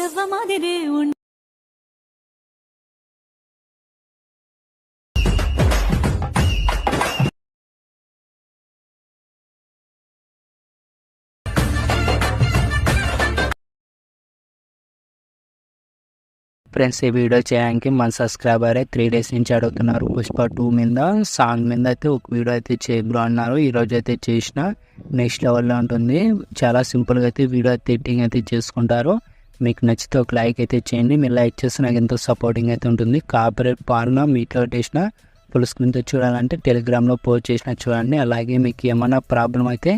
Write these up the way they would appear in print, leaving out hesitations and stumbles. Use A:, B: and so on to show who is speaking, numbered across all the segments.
A: జీరవ్వ మాదిరే
B: ఫ్రెండ్స్, ఈ వీడియో చేయడానికి మన సబ్స్క్రైబర్ 3 days నుంచి అడుగుతున్నారు. పుష్ప 2 మీద సాంగ్ మీద అయితే ఒక వీడియో అయితే చేయబ్రో అన్నారు. ఈరోజు అయితే చేసిన నెక్స్ట్ లెవెల్లో ఉంటుంది. చాలా సింపుల్గా అయితే వీడియో ఎడిటింగ్ అయితే చేసుకుంటారు. మీకు నచ్చితే ఒక లైక్ అయితే చేయండి. మీరు లైక్ చేస్తే నాకు ఎంతో సపోర్టింగ్ అయితే ఉంటుంది. కాపీరైట్ పాల్గా మీతో చేసిన ఫుల్ స్క్రీన్తో చూడాలంటే టెలిగ్రామ్లో పోస్ట్ చేసిన చూడండి. అలాగే మీకు ఏమైనా ప్రాబ్లం అయితే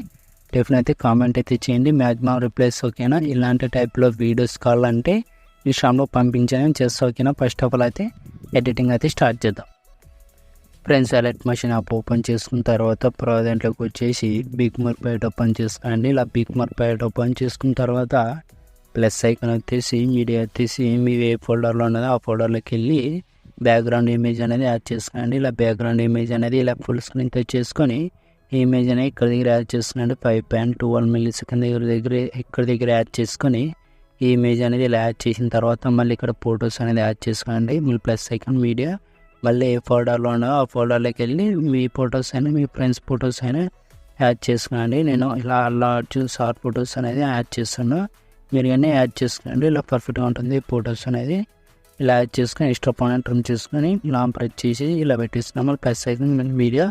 B: డెఫినెట్గా కామెంట్ అయితే చేయండి. మ్యాక్సిమం రిప్లైస్ ఓకేనా. ఇలాంటి టైప్లో వీడియోస్ కావాలంటే ఈ షామ్లో పంపించాను చేస్తా ఓకేనా. ఫస్ట్ ఆఫ్ ఆల్ అయితే ఎడిటింగ్ అయితే స్టార్ట్ చేద్దాం. Friends, elect machine app open చేసుకున్న తర్వాత ప్రాజెక్ట్లోకి వచ్చేసి బిగ్ మార్కెట్ ఓపెన్ చేసుకోండి. ఇలా బిగ్ మార్కెట్ ఓపెన్ చేసుకున్న తర్వాత ప్లస్ ఐకాన్ వచ్చేసి మీడియా వచ్చేసి మీ ఏ ఫోల్డర్లో ఉన్నదో ఆ ఫోల్డర్లోకి వెళ్ళి బ్యాక్గ్రౌండ్ ఇమేజ్ అనేది యాడ్ చేసుకోండి. ఇలా బ్యాక్గ్రౌండ్ ఇమేజ్ అనేది ఇలా ఫుల్ స్క్రీన్తో చేసుకొని ఈ ఇమేజ్ అనేది ఇక్కడ దగ్గర యాడ్ చేసుకున్నాండి. 5.12 millisecond దగ్గర యాడ్ చేసుకొని ఈ ఇమేజ్ అనేది ఇలా యాడ్ చేసిన తర్వాత మళ్ళీ ఇక్కడ ఫొటోస్ అనేది యాడ్ చేసుకోండి. మళ్ళీ ప్లస్ ఐకాన్ మీడియా మళ్ళీ ఏ ఫోల్డర్లో ఉన్నదో ఆ ఫోల్డర్లోకి వెళ్ళి మీ ఫొటోస్ అయినా మీ ఫ్రెండ్స్ ఫొటోస్ అయినా యాడ్ చేసుకోండి. నేను ఇలా షార్ట్ ఫొటోస్ అనేది యాడ్ చేస్తున్నా. మీరు కానీ యాడ్ చేసుకోండి. ఇలా పర్ఫెక్ట్గా ఉంటుంది ఫొటోస్ అనేది. ఇలా యాడ్ చేసుకొని ఎక్స్ట్రా పాయింట్ ట్రిమ్ చేసుకొని ఇలా ప్రెస్ చేసి ఇలా పెట్టేస్తున్నాం. మళ్ళీ ప్లస్ ఐకాన్ మళ్ళీ మీడియా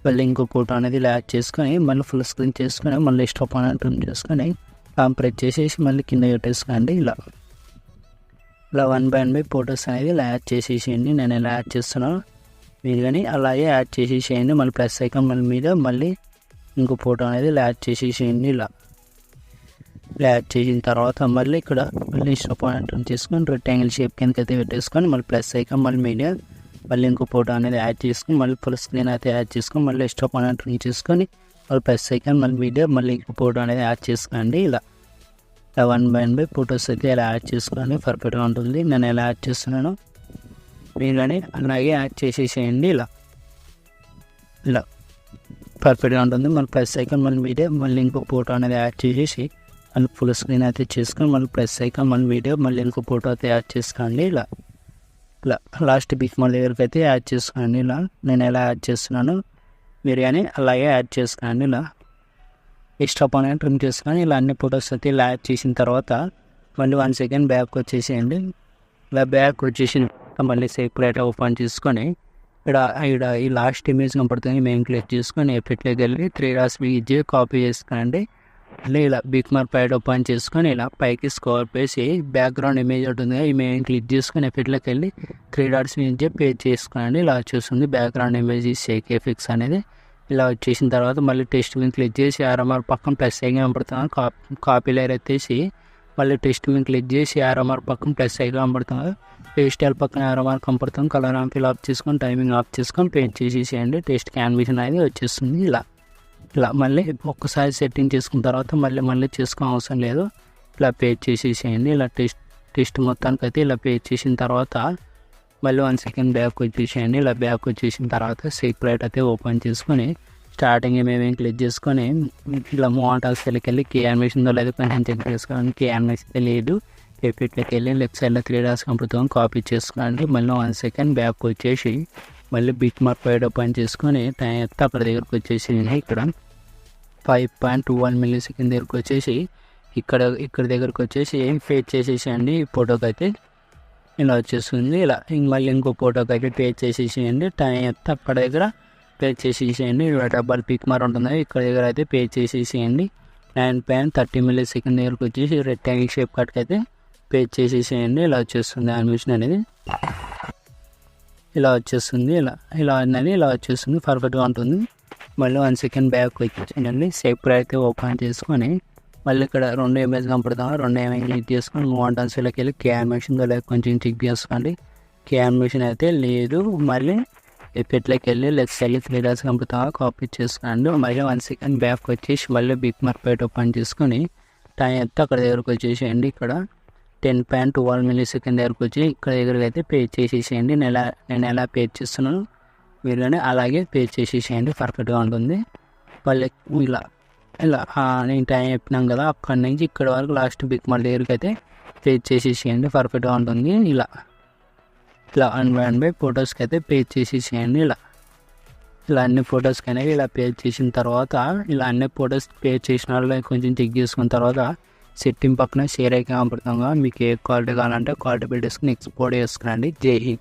B: మళ్ళీ ఇంకో ఫోటో అనేది ఇలా యాడ్ చేసుకొని మళ్ళీ ఫుల్ స్క్రీన్ చేసుకొని మళ్ళీ ఎక్స్ట్రా పాయింట్ ట్రిమ్ చేసుకొని ప్రెస్ చేసేసి మళ్ళీ కింద పెట్టేసుకోండి. ఇలా 1/1 ఫొటోస్ అనేది ఇలా యాడ్ చేసేసేయండి. నేను ఇలా యాడ్ చేస్తున్నాను. మీరు కానీ అలాగే యాడ్ చేసేసేయండి. మళ్ళీ ప్లస్ ఐకాన్ మళ్ళీ మీద మళ్ళీ ఇంకో ఫోటో అనేది ఇలా యాడ్ చేసేసేయండి. ఇలా యాడ్ చేసిన తర్వాత మళ్ళీ ఇక్కడ మళ్ళీ ఇష్టం పాయింట్ చేసుకొని రెక్టాంగిల్ షేప్ కిందకైతే పెట్టేసుకొని మళ్ళీ ప్లస్ ఐకాన్ మళ్ళీ మీడియా మళ్ళీ ఇంకో ఫోటో అనేది యాడ్ చేసుకొని మళ్ళీ ఫుల్ స్క్రీన్ అయితే యాడ్ చేసుకొని మళ్ళీ ఇష్టం పాయింట్ చేసుకొని మళ్ళీ ప్లస్ ఐకాన్ మళ్ళీ మీడియా మళ్ళీ ఇంకో ఫోటో అనేది యాడ్ చేసుకోండి. ఇలా 1/1 ఫొటోస్ అయితే ఇలా యాడ్ చేసుకోండి. పర్ఫెక్ట్గా ఉంటుంది. నేను ఎలా యాడ్ చేస్తున్నాను మీరు కానీ అలాగే యాడ్ చేసేసేయండి. ఇలా పర్ఫెక్ట్గా ఉంటుంది. మళ్ళీ ప్లస్ ఐకాన్ మళ్ళీ మీడియా మళ్ళీ ఇంకో ఫోటో అనేది యాడ్ చేసేసి మళ్ళీ ఫుల్ స్క్రీన్ అయితే చేసుకొని మళ్ళీ ప్లస్ ఐకాన్ మళ్ళీ వీడియో మళ్ళీ ఇంకో ఫోటో అయితే యాడ్ చేసుకోండి. ఇలా లాస్ట్ బిగ్ మళ్ళీ దగ్గరికి అయితే యాడ్ చేసుకోండి. ఇలా నేను ఎలా యాడ్ చేస్తున్నాను మీరు కానీ అలాగే యాడ్ చేసుకోండి. ఇలా ఎక్స్ట్రా పాయింట్ ట్రిమ్ చేసుకొని ఇలా అన్ని ఫొటోస్ అయితే ఇలా యాడ్ చేసిన తర్వాత మళ్ళీ 1 second బ్యాక్ వచ్చేసేయండి. ఇలా బ్యాక్ వచ్చేసిన మళ్ళీ సెపరేట్ ఓపెన్ చేసుకొని ఇక్కడ ఈ లాస్ట్ ఇమేజ్ కనపడుతుంది మేము క్లిక్ చేసుకొని ఎఫెక్ట్లోకి వెళ్ళి 3 dots ఇచ్చి కాపీ చేసుకోండి. మళ్ళీ ఇలా బిగ్ మార్కెట్ ఓపెన్ చేసుకొని ఇలా పైకి స్క్రోల్ చేసి బ్యాక్గ్రౌండ్ ఇమేజ్ ఉంటుంది ఈ మేము క్లిక్ చేసుకొని ఎఫెక్ట్లోకి వెళ్ళి 3 dots ఇచ్చి పేజ్ చేసుకోండి. ఇలా వచ్చేస్తుంది బ్యాక్గ్రౌండ్ ఇమేజ్ షేక్ ఎఫెక్ట్స్ అనేది. ఇలా వచ్చేసిన తర్వాత మళ్ళీ టెస్ట్ మీద క్లిక్ చేసి ఆర్ఎంఆర్ పక్కన ప్లస్ ఐకాన్ కనపడుతుంది కాపీ లేయర్ ఎత్తేసి మళ్ళీ టెస్ట్ మీద క్లిక్ చేసి ఆర్ఎంఆర్ పక్కన ప్లస్ ఐకాన్ కనపడుతుంది. పేజ్ స్టైల్ పక్కన ఆర్ఎంఆర్ కనపడుతుంది. కలర్ ఆంపిల్ ఆఫ్ చేసుకొని టైమింగ్ ఆఫ్ చేసుకొని పేజ్ చేసేసేయండి. టెస్ట్ క్యాన్విషన్ అనేది వచ్చేస్తుంది. ఇలా మళ్ళీ ఒక్కసారి సెట్టింగ్ చేసుకున్న తర్వాత మళ్ళీ చేసుకో అవసరం లేదు. ఇలా పేజ్ చేసేసేయండి. ఇలా టెస్ట్ మొత్తానికి అయితే ఇలా పేజ్ చేసిన తర్వాత మళ్ళీ 1 second బ్యాక్ వచ్చేసేయండి. ఇలా బ్యాక్ వచ్చేసిన తర్వాత సెపరేట్ అయితే ఓపెన్ చేసుకొని స్టార్టింగ్ మేమేం క్లిక్ చేసుకొని ఇలా మోటార్స్కి వెళ్ళి కే యానిమేషన్తో లేదు కొంచెం చెక్ చేసుకోండి. కే యానిమేషన్ లేదు ఎఫెక్ట్లోకి వెళ్ళి లెఫ్ట్ సైడ్లో 3 dots కంప్లీట్గా కాపీ చేసుకోండి. మళ్ళీ 1 second బ్యాక్ వచ్చేసి మళ్ళీ బిగ్ మార్కెట్ ఓపెన్ చేసుకొని టైం అయితే అక్కడ దగ్గరకు వచ్చేసేయండి. ఇక్కడ 5.12 millisecond దగ్గరకు వచ్చేసి ఇక్కడ దగ్గరకు వచ్చేసి పేజ్ చేసేసేయండి. ఈ ఫోటోకి అయితే ఇలా వచ్చేస్తుంది. ఇలా మళ్ళీ ఇంకో ఫోటోకి అయితే పేజ్ చేసేసేయండి. టైం అయితే అక్కడ దగ్గర పేజ్ చేసేసేయండి. డబల్ పిక్ మార్ ఉంటుంది ఇక్కడ దగ్గర అయితే పేజ్ చేసేసేయండి. 9.30 millisecond దగ్గరకు వచ్చేసి రెక్టాంగిల్ షేప్ కట్కి అయితే పేజ్ చేసేసేయండి. ఇలా వచ్చేస్తుంది యానిమేషన్ అనేది. ఇలా వచ్చేస్తుంది. ఇలా అనేది ఇలా వచ్చేస్తుంది. పర్ఫెక్ట్గా ఉంటుంది. మళ్ళీ 1 second బ్యాక్ వచ్చేసేయండి. సెపరేట్ అయితే ఓపెన్ చేసుకొని మళ్ళీ ఇక్కడ 2 images కనపడతాం 2 images క్లిక్ చేసుకొని మోటార్స్లోకి వెళ్ళి కే యానిమేషన్తో లేక కొంచెం చెక్ చేసుకోండి. కే యానిమేషన్ అయితే లేదు. మళ్ళీ ఎఫెక్ట్లోకి వెళ్ళి లెఫ్ట్ సైడ్ 3 dots కనపడతాం కాపీ చేసుకోండి. మళ్ళీ 1 second బ్యాక్ వచ్చేసి మళ్ళీ బిగ్ మార్కెట్ ఓపెన్ చేసుకొని టైం అయితే అక్కడ దగ్గరకు వచ్చేసేయండి. ఇక్కడ 10.12 millisecond దగ్గరకు వచ్చి ఇక్కడ దగ్గరకు అయితే పేజ్ చేసేసేయండి. నేను ఎలా పేజ్ చేస్తున్నాను మీరు కానీ అలాగే పేజ్ చేసేసేయండి. పర్ఫెక్ట్గా ఉంటుంది. మళ్ళీ ఇలా ఇలా నేను టైం చెప్పినాం కదా, అక్కడి నుంచి ఇక్కడ వరకు లాస్ట్ బిగ్ మళ్ళీ దగ్గరికి అయితే పేజ్ చేసేసేయండి. పర్ఫెక్ట్గా ఉంటుంది. ఇలా 1/1 ఫొటోస్కి అయితే పేజ్ చేసేసేయండి. ఇలా అన్ని ఫొటోస్కి అనేవి ఇలా పేజ్ చేసిన తర్వాత, ఇలా అన్ని ఫొటోస్ పేజ్ చేసిన వాళ్ళు కొంచెం చెక్ చేసుకున్న తర్వాత సెట్టింగ్ పక్కన షేర్ ఐకాన్ పడుతుంది. మీకు ఏ క్వాలిటీ కావాలంటే క్వాలిటీ పెట్టేసుకుని ఎక్స్పోర్ట్ చేసుకురండి. జై హింద్.